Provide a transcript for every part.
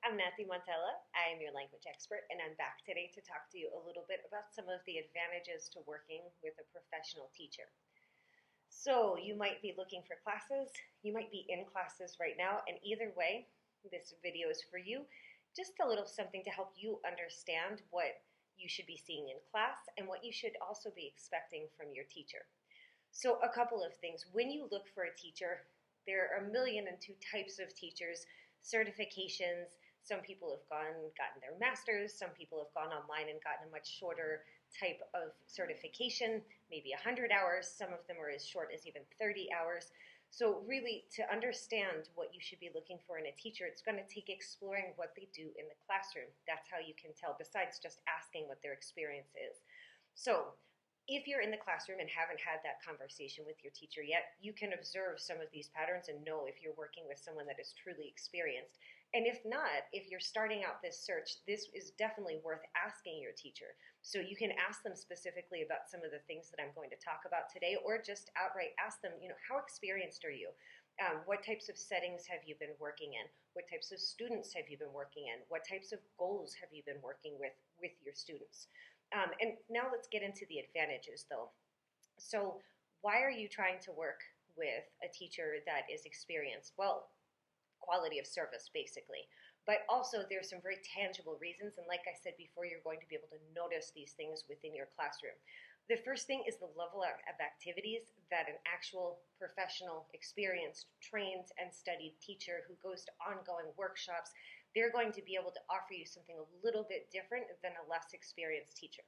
I'm Nathy Montella. I am your language expert, and I'm back today to talk to you a little bit about some of the advantages to working with a professional teacher. So, you might be looking for classes, you might be in classes right now, and either way, this video is for you. Just a little something to help you understand what you should be seeing in class and what you should also be expecting from your teacher. So, a couple of things. When you look for a teacher, there are a million and two types of teachers, certifications. Some people have gotten their masters. Some people have gone online and gotten a much shorter type of certification, maybe 100 hours. Some of them are as short as even 30 hours. So really, to understand what you should be looking for in a teacher, it's going to take exploring what they do in the classroom. That's how you can tell, besides just asking what their experience is. So if you're in the classroom and haven't had that conversation with your teacher yet, you can observe some of these patterns and know if you're working with someone that is truly experienced. And if not, if you're starting out this search, this is definitely worth asking your teacher. So you can ask them specifically about some of the things that I'm going to talk about today, or just outright ask them, how experienced are you? What types of settings have you been working in? What types of students have you been working in? What types of goals have you been working with your students? And now let's get into the advantages, though. So why are you trying to work with a teacher that is experienced? Well, quality of service, basically. But also there's some very tangible reasons, and like I said before, you're going to be able to notice these things within your classroom. The first thing is the level of activities that an actual professional, experienced, trained, and studied teacher who goes to ongoing workshops, they're going to be able to offer you something a little bit different than a less experienced teacher.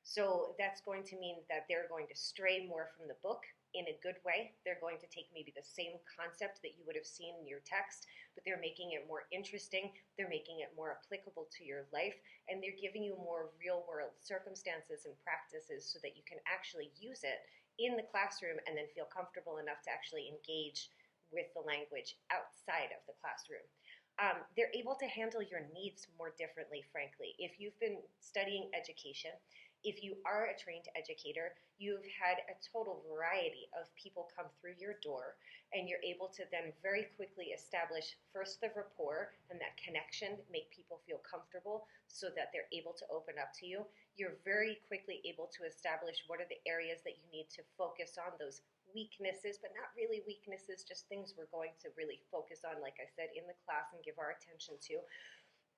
So that's going to mean that they're going to stray more from the book in a good way. They're going to take maybe the same concept that you would have seen in your text, but they're making it more interesting, they're making it more applicable to your life, and they're giving you more real-world circumstances and practices so that you can actually use it in the classroom and then feel comfortable enough to actually engage with the language outside of the classroom. They're able to handle your needs more differently, frankly. If you've been studying education, if you are a trained educator, you've had a total variety of people come through your door, and you're able to then very quickly establish first the rapport and that connection, make people feel comfortable so that they're able to open up to you. You're very quickly able to establish what are the areas that you need to focus on, those weaknesses, but not really weaknesses, just things we're going to really focus on, like I said, in the class and give our attention to.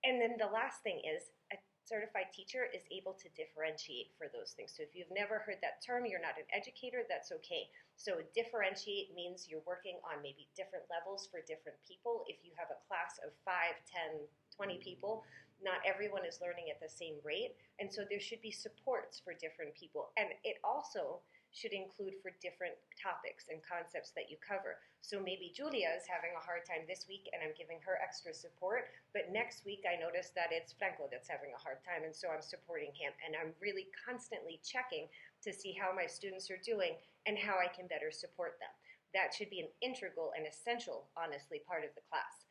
And then the last thing is a certified teacher is able to differentiate for those things. So if you've never heard that term, you're not an educator, that's okay. So differentiate means you're working on maybe different levels for different people. If you have a class of 5, 10, 20 people, not everyone is learning at the same rate. And so there should be supports for different people. And it also should include for different topics and concepts that you cover. So maybe Julia is having a hard time this week and I'm giving her extra support, but next week I notice that it's Franco that's having a hard time, and so I'm supporting him, and I'm really constantly checking to see how my students are doing and how I can better support them. That should be an integral and essential, honestly, part of the class.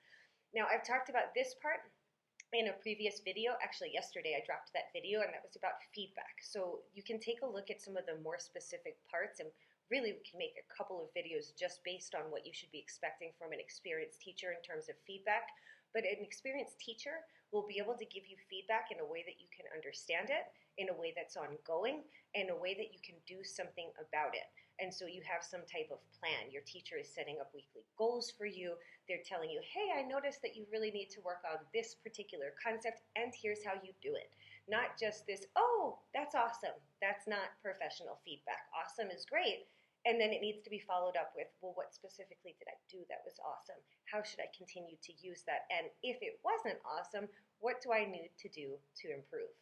Now, I've talked about this part in a previous video. Actually, yesterday I dropped that video, and that was about feedback. So you can take a look at some of the more specific parts, and really we can make a couple of videos just based on what you should be expecting from an experienced teacher in terms of feedback. But an experienced teacher will be able to give you feedback in a way that you can understand it, in a way that's ongoing, in a way that you can do something about it. And so you have some type of plan. Your teacher is setting up weekly goals for you. They're telling you, hey, I noticed that you really need to work on this particular concept, and here's how you do it. Not just this, oh, that's awesome. That's not professional feedback. Awesome is great. And then it needs to be followed up with, well, what specifically did I do that was awesome? How should I continue to use that? And if it wasn't awesome, what do I need to do to improve?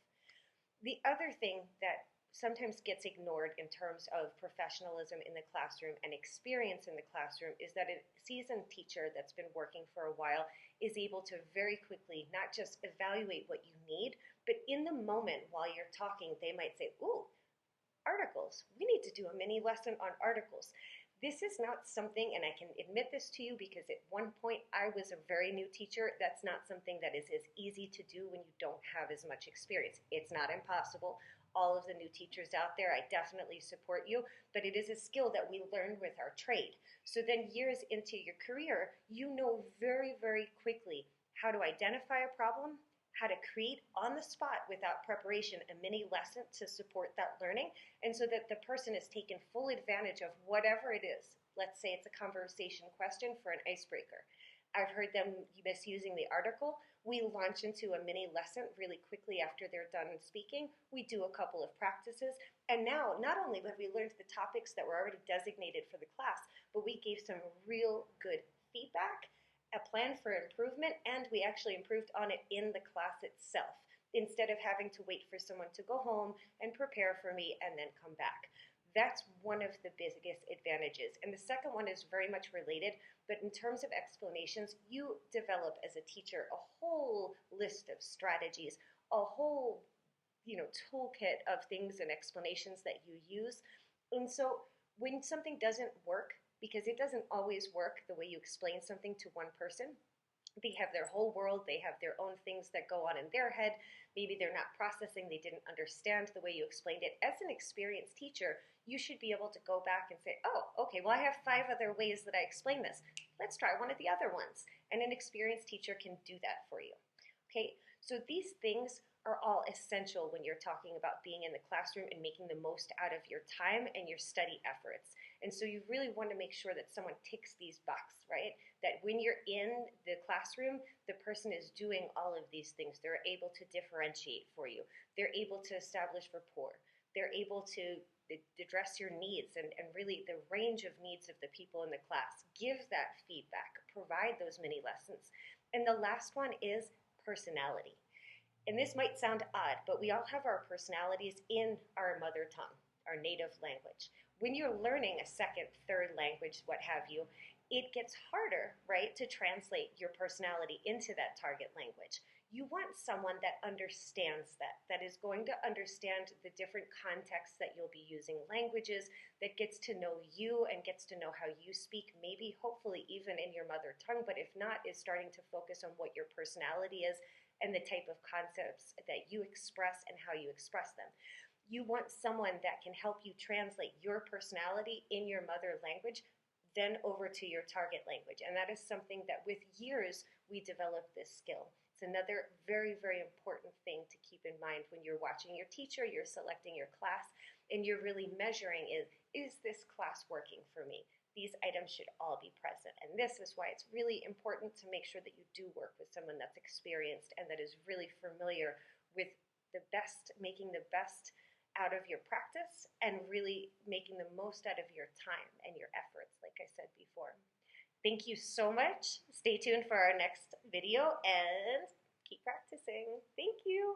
The other thing that sometimes gets ignored in terms of professionalism in the classroom and experience in the classroom is that a seasoned teacher that's been working for a while is able to very quickly not just evaluate what you need, but in the moment while you're talking, they might say, ooh, articles. We need to do a mini lesson on articles. This is not something, and I can admit this to you because at one point I was a very new teacher, that's not something that is as easy to do when you don't have as much experience. It's not impossible. All of the new teachers out there, I definitely support you, but it is a skill that we learned with our trade. So then years into your career, you know very, very quickly how to identify a problem, how to create on the spot without preparation a mini lesson to support that learning, and so that the person is taken full advantage of whatever it is. Let's say it's a conversation question for an icebreaker. I've heard them misusing the article. We launch into a mini lesson really quickly after they're done speaking. We do a couple of practices, and now not only have we learned the topics that were already designated for the class, but we gave some real good feedback, a plan for improvement, and we actually improved on it in the class itself instead of having to wait for someone to go home and prepare for me and then come back. That's one of the biggest advantages. And the second one is very much related, but in terms of explanations, you develop as a teacher a whole list of strategies, a whole toolkit of things and explanations that you use. And so when something doesn't work, because it doesn't always work the way you explain something to one person. They have their whole world, they have their own things that go on in their head. Maybe they're not processing, they didn't understand the way you explained it. As an experienced teacher, you should be able to go back and say, oh, okay, well, I have 5 other ways that I explain this. Let's try one of the other ones. And an experienced teacher can do that for you. Okay, so these things are all essential when you're talking about being in the classroom and making the most out of your time and your study efforts. And so you really want to make sure that someone ticks these boxes, right? That when you're in the classroom, the person is doing all of these things. They're able to differentiate for you. They're able to establish rapport. They're able to address your needs and really the range of needs of the people in the class. Give that feedback. Provide those mini lessons. And the last one is personality. And this might sound odd, but we all have our personalities in our mother tongue, our native language. When you're learning a second, third language, what have you, it gets harder, right, to translate your personality into that target language. You want someone that understands that is going to understand the different contexts that you'll be using languages, that gets to know you and gets to know how you speak, maybe, hopefully, even in your mother tongue, but if not, is starting to focus on what your personality is and the type of concepts that you express and how you express them. You want someone that can help you translate your personality in your mother language then over to your target language. And that is something that with years we develop this skill. It's another very, very important thing to keep in mind when you're watching your teacher, you're selecting your class, and you're really measuring is this class working for me? These items should all be present. And this is why it's really important to make sure that you do work with someone that's experienced and that is really familiar with the best, making the best out of your practice and really making the most out of your time and your efforts, like I said before. Thank you so much. Stay tuned for our next video and keep practicing. Thank you.